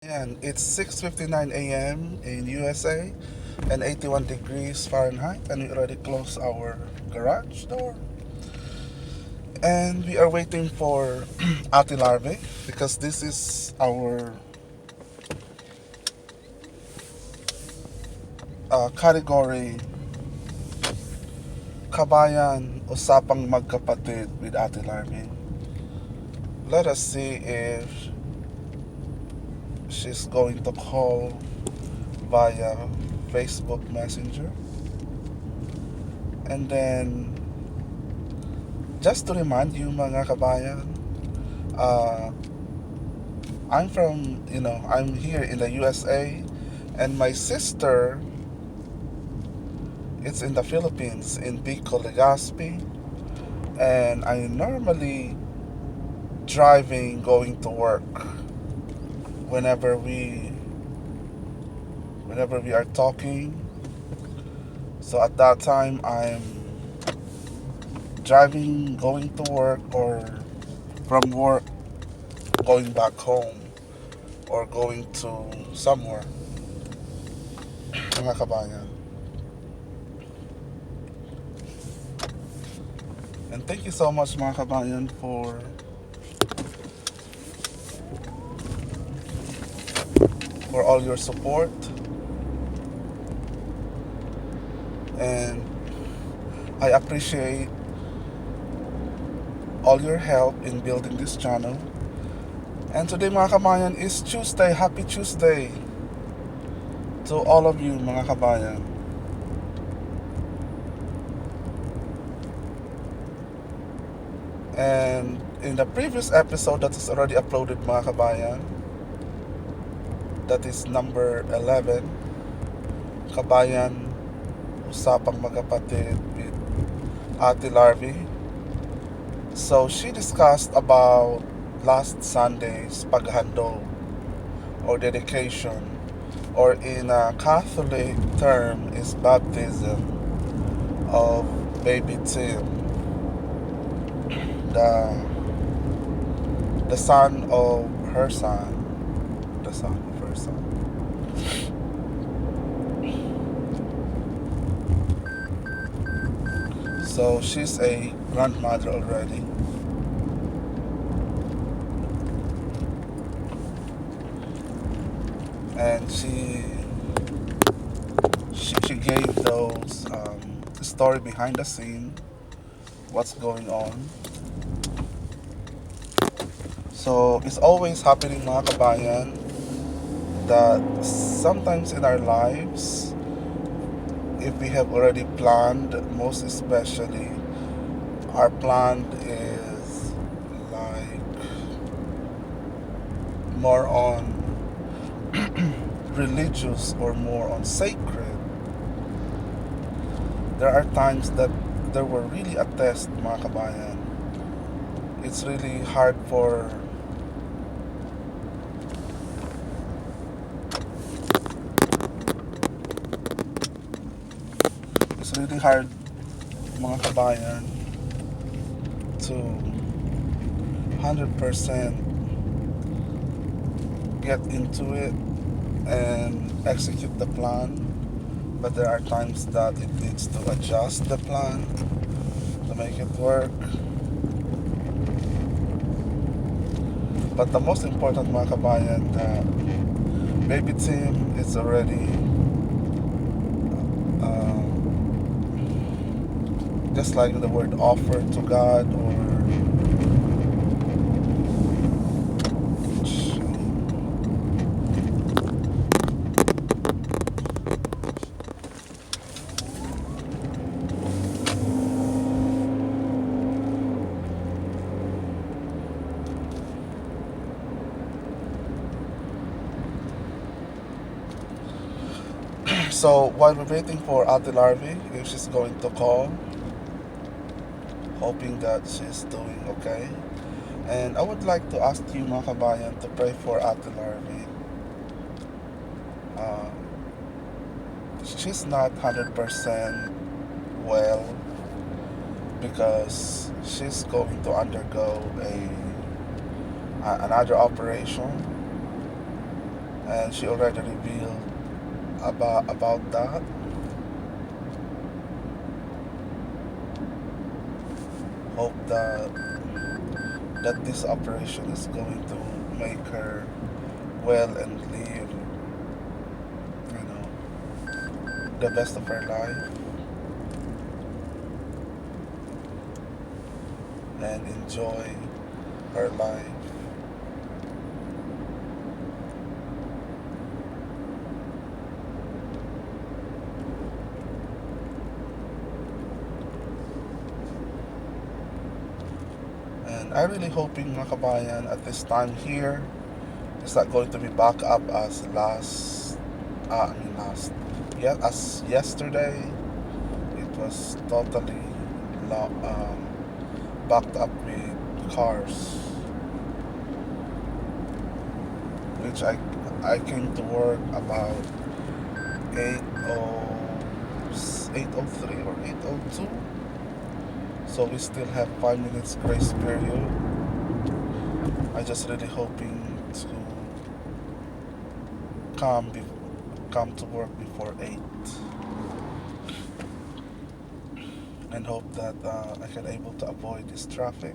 And it's 6:59 a.m. in USA and 81 degrees Fahrenheit, and we already closed our garage door. And we are waiting for Ate Larvy because this is our category Kabayan, USApanG Mag-kapatid with Ate Larvy. Let us see if she's going to call via Facebook Messenger. And then, just to remind you mga kabayan, uh, I'm here in the USA, and my sister is in the Philippines, in Pico, Legazpi, and I normally driving going to work whenever we whenever we are talking. So at that time, I'm driving going to work, or from work going back home, or going to somewhere, mga kabayan. And thank you so much mga kabayan for all your support, and I appreciate all your help in building this channel. And today mga kabayan is Tuesday. Happy Tuesday to all of you mga kabayan. And in the previous episode that is already uploaded mga kabayan, that is number 11, Kabayan, Usapang Mag-kapatid with Ate Larvy. So she discussed about last Sunday's paghandog or dedication, or in a Catholic term is baptism of baby Tim, the son of her son, the son of her son. So she's a grandmother already. And she gave those story behind the scene, what's going on. So it's always happening mga kabayan that sometimes in our lives, if we have already planned, most especially our plan is like more on religious or more on sacred, there are times that there were really a test mga kabayan. It's really hard mga kabayan to 100% get into it and execute the plan, but there are times that it needs to adjust the plan to make it work. But the most important mga kabayan, that baby Tim is already just like the word offered to God, or so while we're waiting for Ate Larvy, if she's going to call, hoping that she's doing okay. And I would like to ask you mga kabayan to pray for Ate Larvy. She's not 100% well because she's going to undergo another operation, and she already revealed about that. Hope that this operation is going to make her well and live, you know, the best of her life and enjoy her life. And I really hoping mga kabayan at this time here it's not going to be back up as yeah, as yesterday. It was totally backed up with cars, which I came to work about 8:03 or 8:02. So we still have 5 minutes grace period. I just really hoping to come be, come to work before 8 and hope that I can able to avoid this traffic.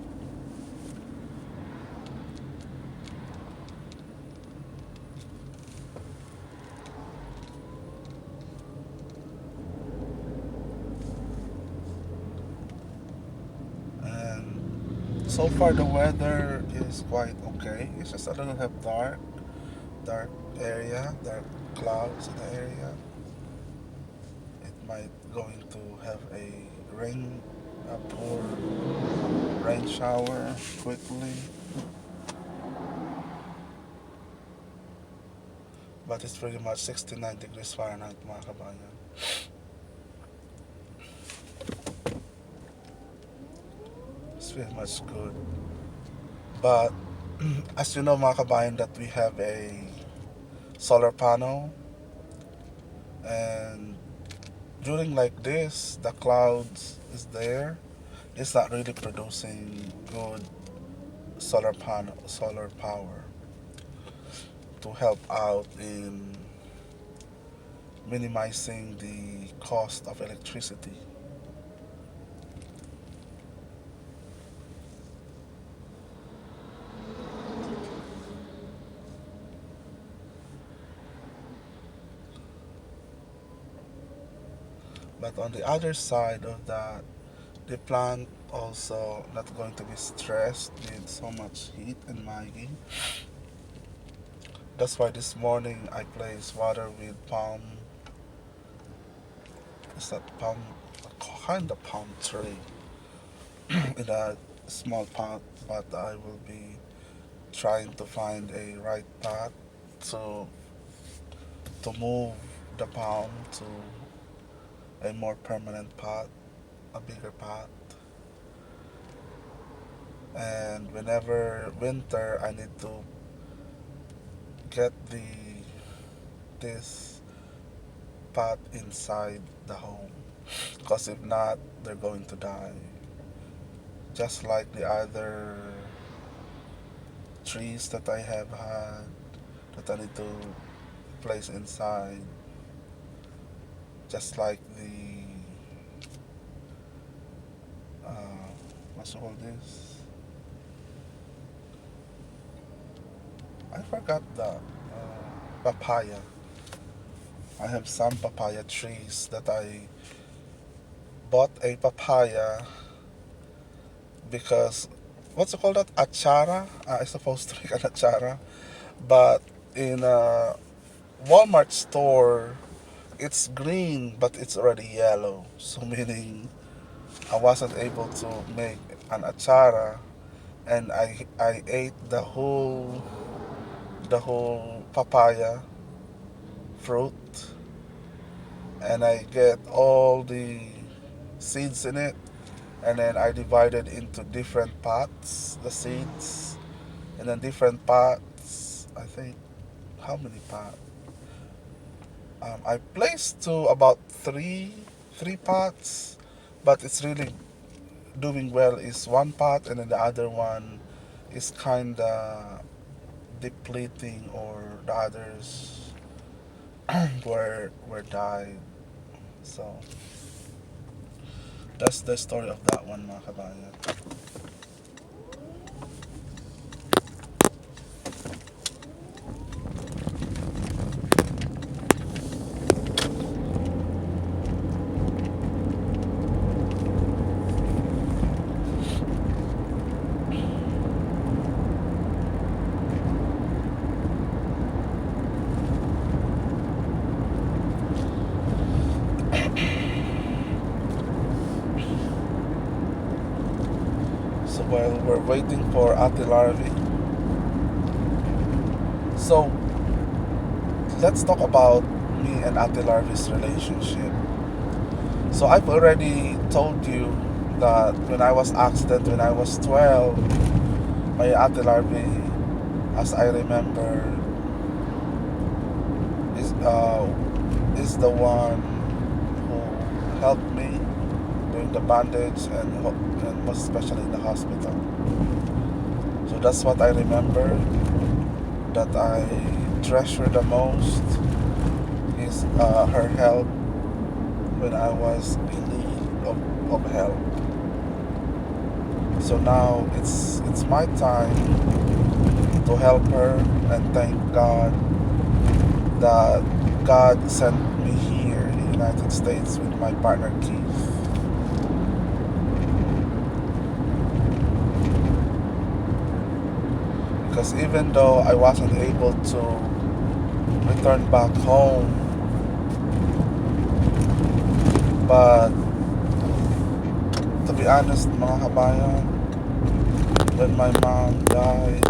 And so far the weather is quite okay. It's just a little bit dark area, dark clouds in the area. It might going to have a poor rain shower quickly. But it's pretty much 69 degrees Fahrenheit mga kabayan. It's pretty much good. But as you know mga kabayan that we have a solar panel, and during like this the clouds is there, it's not really producing good solar power to help out in minimizing the cost of electricity. But on the other side of that, the plant also not going to be stressed with so much heat and Maggie. That's why this morning I placed water with palm. It's a palm, kind of palm tree in a small pot. But I will be trying to find a right pot to to move the palm to a more permanent pot, a bigger pot. And whenever winter, I need to get this pot inside the home, because if not, they're going to die. Just like the other trees that I have had that I need to place inside. Just like the what's it called this? I forgot the papaya. I have some papaya trees that I bought a papaya because what's it called that achara? I supposed to make an achara, but in a Walmart store it's green but it's already yellow. So meaning I wasn't able to make an achara, and I ate the whole papaya fruit, and I get all the seeds in it, and then I divided into different pots the seeds, and then different pots. I think how many pots? I placed to about three pots, but it's really doing well is one pot, and then the other one is kinda depleting, or the others were died. So that's the story of that one, mga kabayan. So while we're waiting for Ate Larvy, so let's talk about me and Ate Larvy's relationship. So I've already told you that when I was accident when I was 12, my Ate Larvy, as I remember, is is the one who helped me doing the bandage and most especially in the hospital. So that's what I remember that I treasure the most is her help when I was in need of help. So now it's my time to help her and thank God that God sent me here in the United States with my partner Keith. Because even though I wasn't able to return back home, but to be honest, mga kabayan, when my mom died,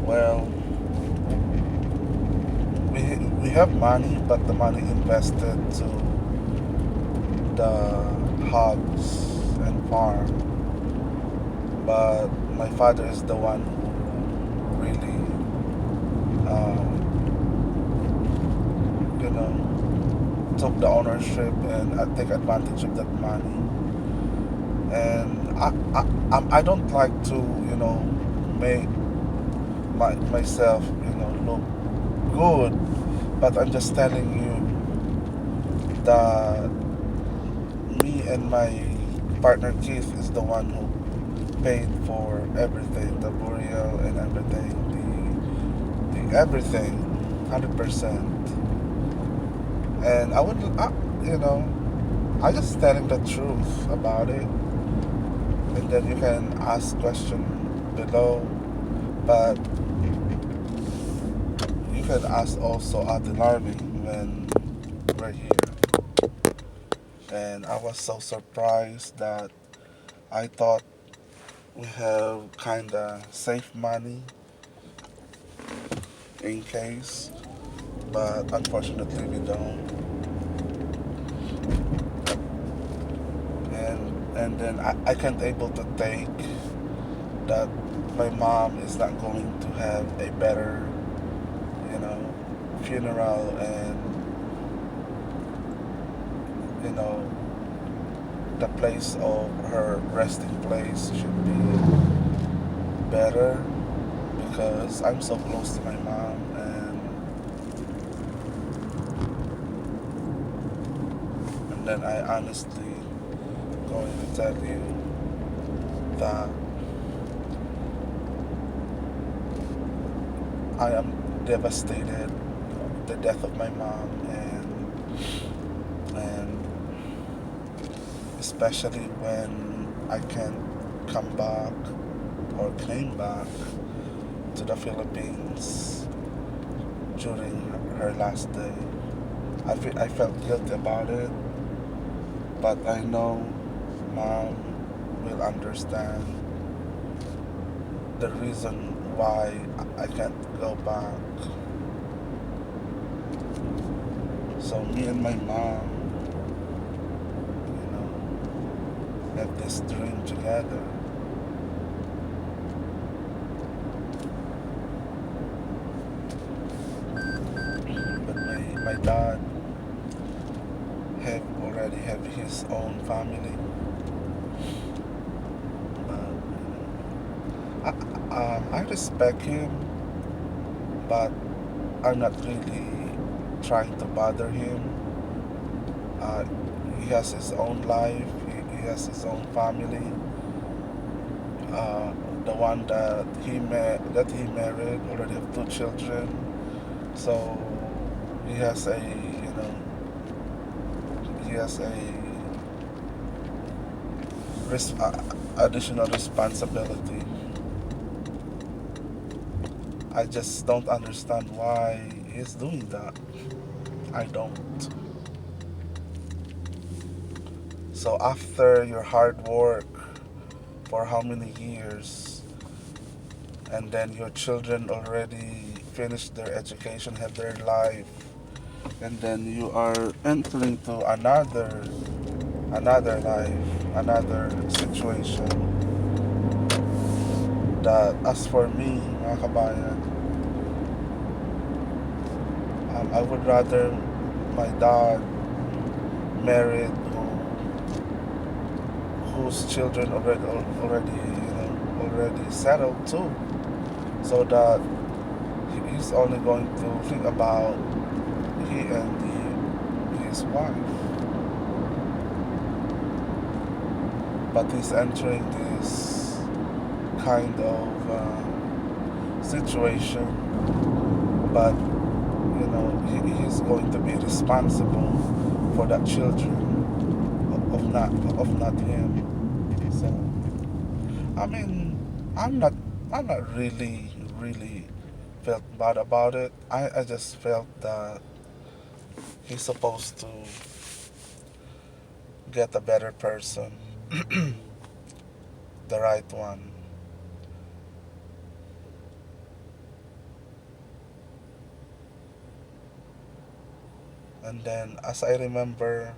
well, we have money, but the money invested to the hogs and farm. But my father is the one who really, you know, took the ownership and take advantage of that money. And I don't like to, make myself, look good, but I'm just telling you that me and my partner Keith is the one who paid for everything, the burial and everything, the everything, 100%. And I just telling the truth about it, and then you can ask question below, but you can ask also at the Larvy when we're here. And I was so surprised that I thought we have kinda safe money in case, but unfortunately we don't. And then I can't able to take that my mom is not going to have a better, funeral, and the place of her resting place should be better because I'm so close to my mom, and then I honestly going to tell you that I am devastated the death of my mom, and especially when I can't come back or came back to the Philippines during her last day. I felt guilty about it, but I know mom will understand the reason why I can't go back. So me and my mom, have this dream together. But my dad already have his own family. I respect him, but I'm not really trying to bother him. Uh, he has his own life. He has his own family. Uh, the one that he married already have two children. So he has a res- uh, additional responsibility. I just don't understand why he's doing that. I don't. So after your hard work for how many years, and then your children already finished their education, have their life, and then you are entering to another life, another situation. That as for me, mga kabayan, I would rather my dad married whose children already settled too, so that he's only going to think about he and his wife. But he's entering this kind of situation, but he's going to be responsible for that children of not him. So I mean, I'm not I'm not really felt bad about it. I just felt that he's supposed to get a better person, the right one. And then, as I remember,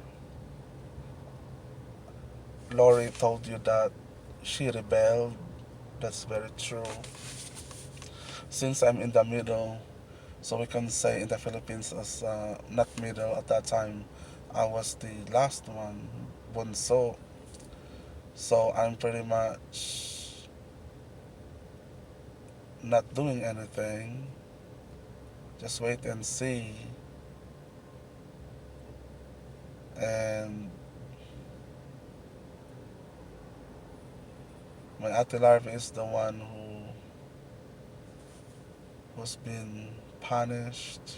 Lori told you that she rebelled. That's very true. Since I'm in the middle, so we can say in the Philippines as not middle at that time, I was the last one, bunso. So I'm pretty much not doing anything. Just wait and see. And my ate Larvy is the one who's been punished.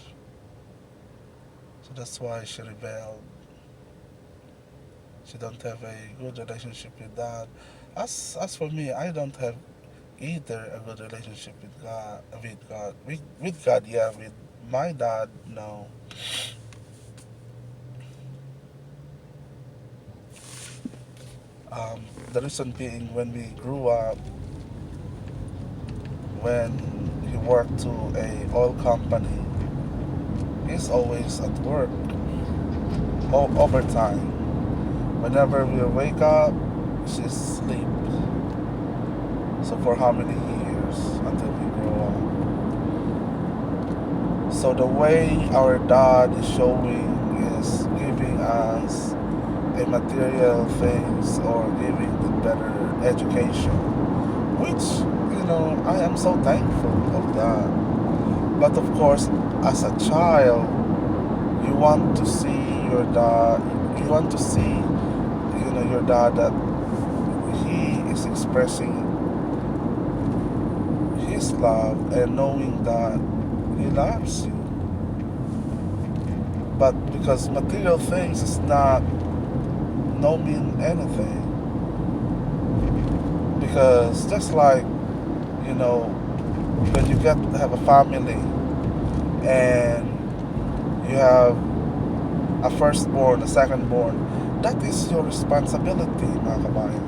So that's why she rebelled. She don't have a good relationship with dad. As for me, I don't have either a good relationship with God, with God, yeah. With my dad, no. The reason being, when we grew up, when he worked to a oil company, he's always at work, overtime. Whenever we wake up, she's asleep. So for how many years until we grow up? So the way our dad is showing is giving us a material things or giving the better education, which I am so thankful of that. But of course, as a child, you want to see your dad. You want to see, your dad, that he is expressing his love and knowing that he loves you. But because material things is not no mean anything. Because just like, when you have a family and you have a firstborn, a secondborn, that is your responsibility, mga kabayan.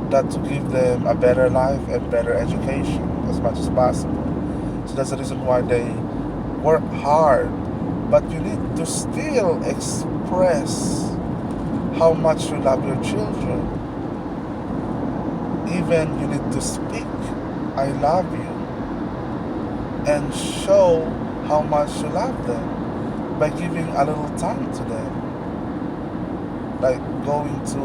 That to give them a better life and better education as much as possible. So that's the reason why they work hard. But you need to still express how much you love your children. Even you need to speak, I love you, and show how much you love them by giving a little time to them. Like going to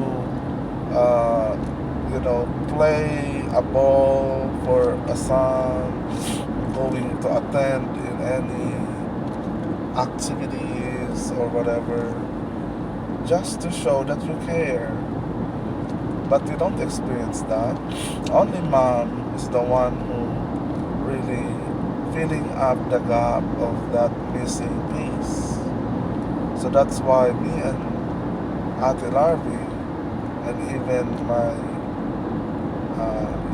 play a ball for a son, going to attend in any activities or whatever, just to show that you care. But you don't experience that. Only mom is the one who really filling up the gap of that missing piece. So that's why me and Ate Larvy and even my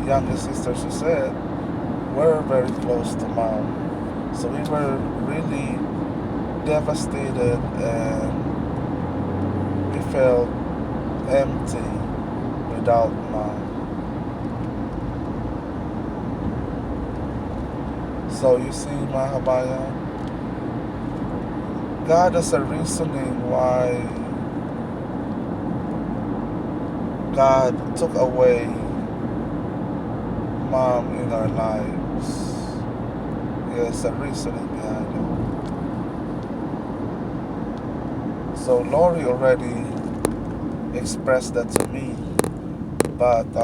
youngest sister, she said, were very close to mom. So we were really devastated and we felt empty without mom. So you see, mga kabayan, God has a reasoning why God took away mom in our lives. There's a reasoning behind it. So Lori already expressed that to me, but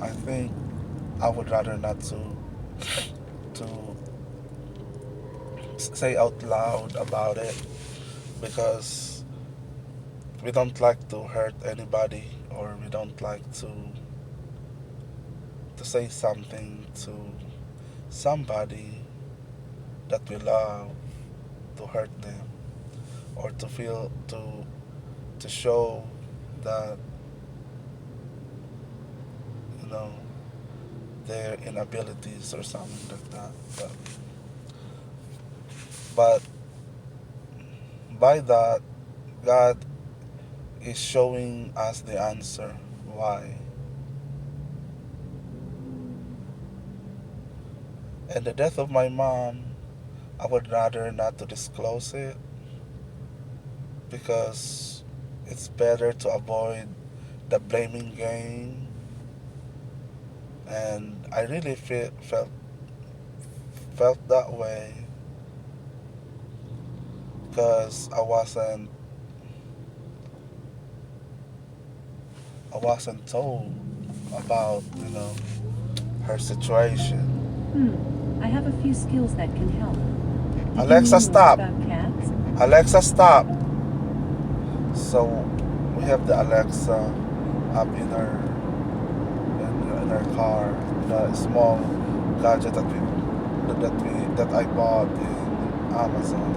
I think I would rather not to say out loud about it, because we don't like to hurt anybody, or we don't like to say something to somebody that we love, to hurt them, or to feel to show that you know their inabilities or something like that. But by that, God is showing us the answer why. And the death of my mom, I would rather not to disclose it, because it's better to avoid the blaming game. And I really felt that way because I wasn't told about her situation. I have a few skills that can help. Alexa, stop. About cats? Alexa, stop. So we have the Alexa up in her car, the small gadget that I bought in Amazon.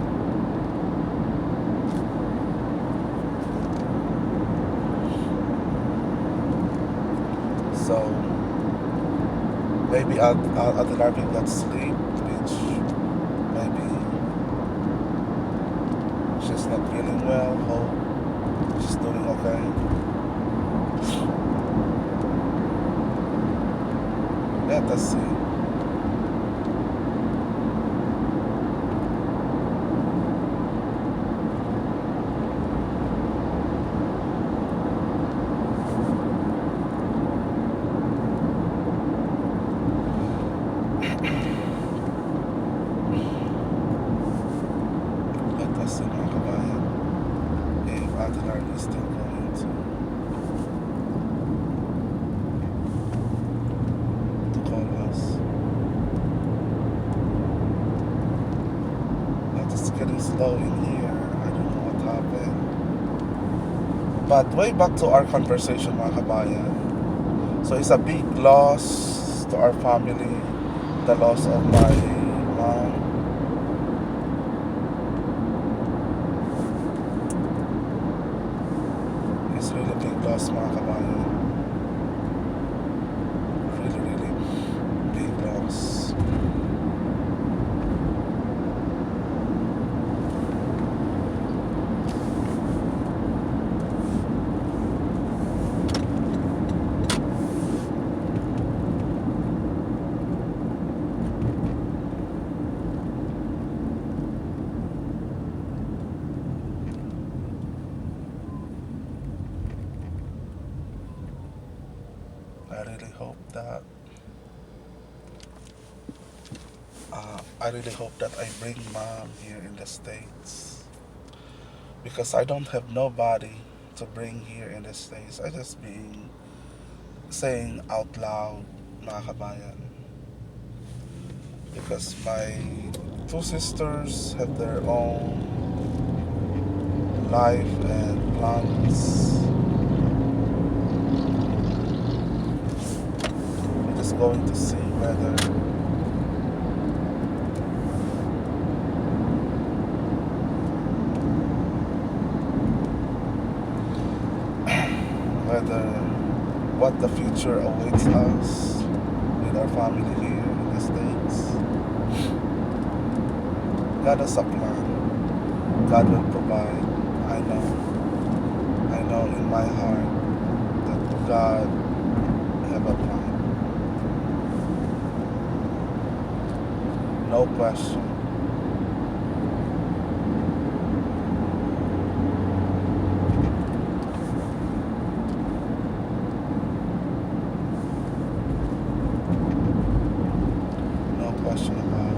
So maybe I'll Larvy got sleep, which maybe she's not feeling well. Hope she's doing okay. Let us see. Let us see, mga kabayan, if Ate Larvy is still going to call us. But it's getting slow in here. I don't know what happened. But way back to our conversation, mga kabayan. So it's a big loss to our family, the loss of my mom. It's really a big loss, mga kabayan. Really, really big loss. I really hope that I bring mom here in the States, because I don't have nobody to bring here in the States. I just being saying out loud, mga kabayan. Because my two sisters have their own life and plans. We're just going to see whether what the future awaits us with our family here in the States. God has a plan. God will provide. I know in my heart that God have a plan. No question. No question about it.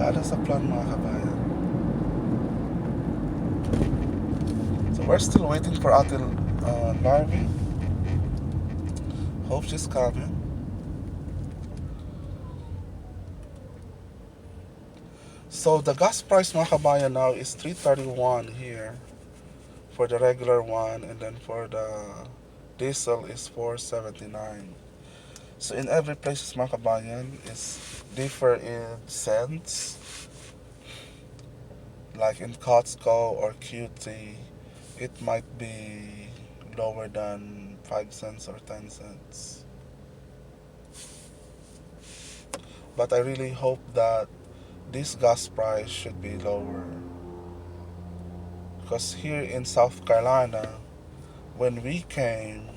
God has a plan, mga kabayan. So we're still waiting for Ate Larvy. Hope she's coming. So the gas price, mga kabayan, now is 3.31 here for the regular one, and then for the diesel is 4.79. So in every place, mga kabayan, is differ in cents. Like in Costco or QT, it might be lower than 5 cents or 10 cents. But I really hope that this gas price should be lower. Because here in South Carolina, when we came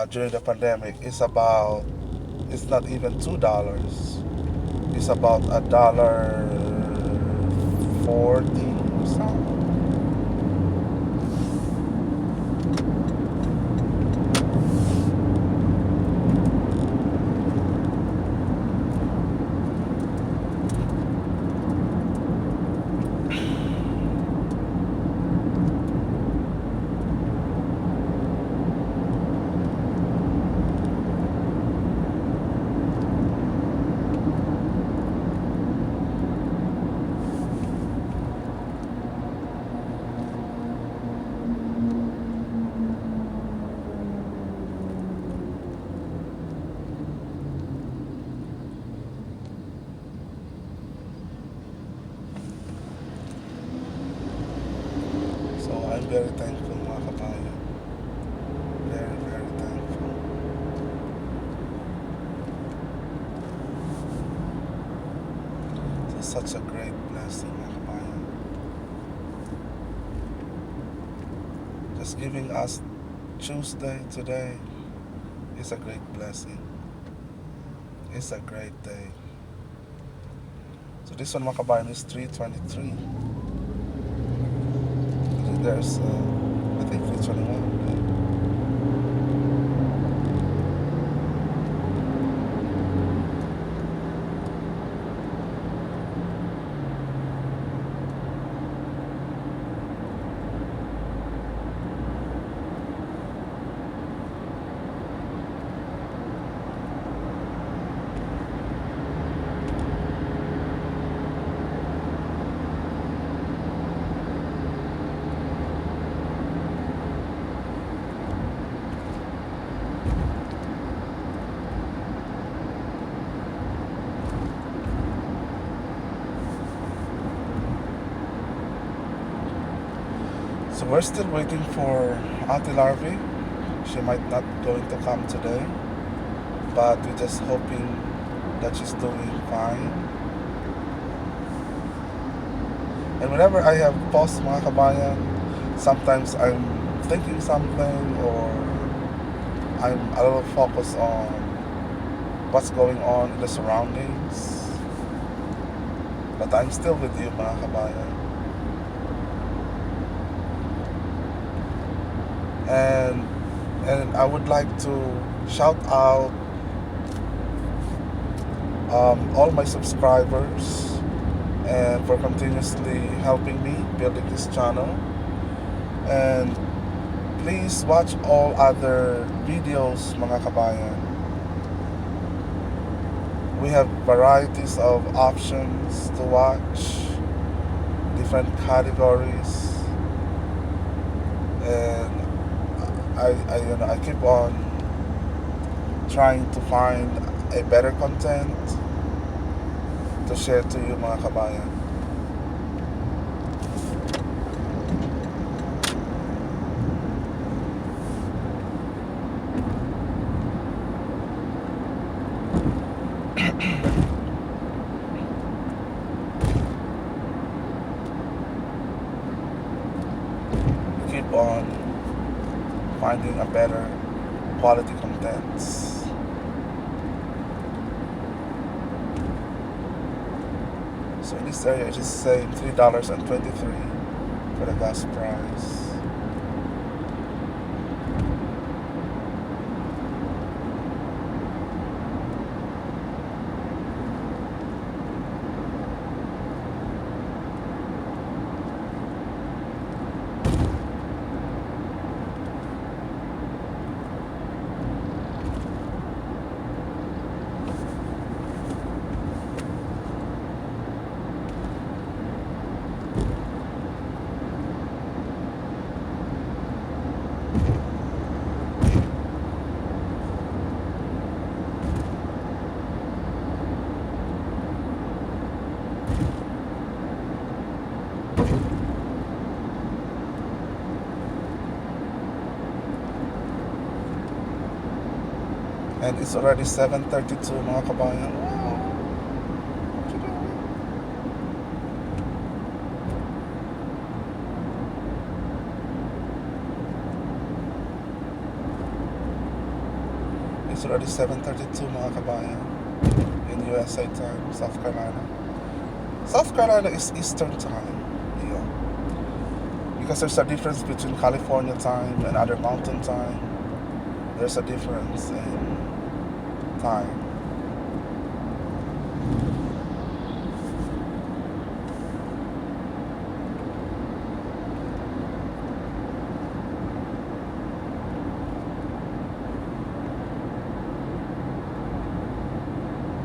during the pandemic, it's not even $2. It's about $1.40 or something. I'm very thankful, mga kabayan. Very, very thankful. It's such a great blessing, mga kabayan. Just giving us Tuesday today is a great blessing. It's a great day. So this one, mga kabayan, is 3.23. There's, I think 3.21. we're still waiting for Auntie Larvy. She might not going to come today, but we're just hoping that she's doing fine. And whenever I have post mga kabayan, sometimes I'm thinking something or I'm a little focused on what's going on in the surroundings. But I'm still with you mga kabayan. And I would like to shout out all my subscribers and for continuously helping me building this channel. And please watch all other videos mga kabayan. We have varieties of options to watch, different categories, and I keep on trying to find a better content to share to you mga kabayan. Keep on finding a better quality contents. So in this area, it is saying $3.23 for the gas price. And it's already 7:32 mga kabayan. Wow. What you doing? It's already 7:32 mga kabayan in USA time, South Carolina. South Carolina is Eastern time, yeah. Because there's a difference between California time and other mountain time. There's a difference in time.